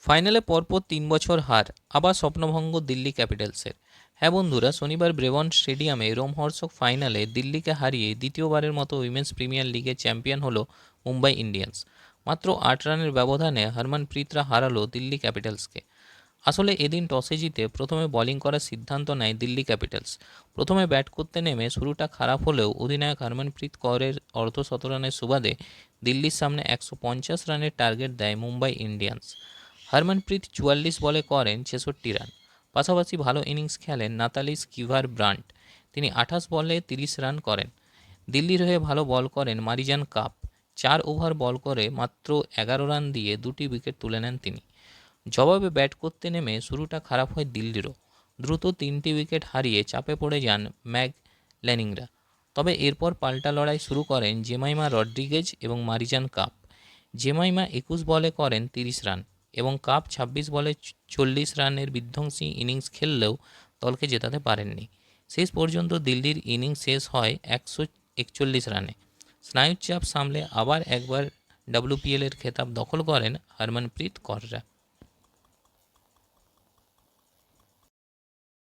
ফাইনালে পরপর ৩ বছর হার, আবার স্বপ্নভঙ্গ দিল্লি ক্যাপিটালসের। হ্যাঁ বন্ধুরা, শনিবার ব্রেবন স্টেডিয়ামে রোমহর্ষক ফাইনালে দিল্লিকে হারিয়ে দ্বিতীয়বারের মতো উইমেন্স প্রিমিয়ার লিগের চ্যাম্পিয়ন হলো মুম্বাই ইন্ডিয়ান্স। মাত্র ৮ রানের ব্যবধানে হরমনপ্রীতরা হারালো দিল্লি ক্যাপিটালসকে। আসলে এদিন টসে জিতে প্রথমে বোলিং করার সিদ্ধান্ত নেয় দিল্লি ক্যাপিটালস। প্রথমে ব্যাট করতে নেমে শুরুটা খারাপ হলেও অধিনায়ক হরমনপ্রীত কৌরের অর্ধশতরানের সুবাদে দিল্লির সামনে ১৫০ রানের টার্গেট দেয় মুম্বাই ইন্ডিয়ান্স। হরমনপ্রীত ৪৪ বলে করেন ৬৬ রান। পাশাপাশি ভালো ইনিংস খেলেন নাতালি স্কিভার ব্রান্ট। তিনি ২৮ বলে ৩০ রান করেন। দিল্লির হয়ে ভালো বল করেন মারিজান কাপ। ৪ ওভার বল করে মাত্র ১১ রান দিয়ে ২টি উইকেট তুলে নেন তিনি। জবাবে ব্যাট করতে নেমে শুরুটা খারাপ হয় দিল্লিরও। দ্রুত ৩টি উইকেট হারিয়ে চাপে পড়ে যান ম্যাক ল্যানিংরা। তবে এরপর পাল্টা লড়াই শুরু করেন জেমাইমা রড্রিগেজ এবং মারিজান কাপ। জেমাইমা ২১ বলে করেন ৩০ রান এবং কাপ ২৬ বলে ৪০ রানের বিধ্বংসী ইনিংস খেললেও দলকে জেতাতে পারেননি। শেষ পর্যন্ত দিল্লির ইনিংস শেষ হয় ১৪১ রানে। স্নায়ুর চাপ সামলে আবার একবার ডব্লিউপিএলের খেতাব দখল করেন হরমনপ্রীত কৌররা।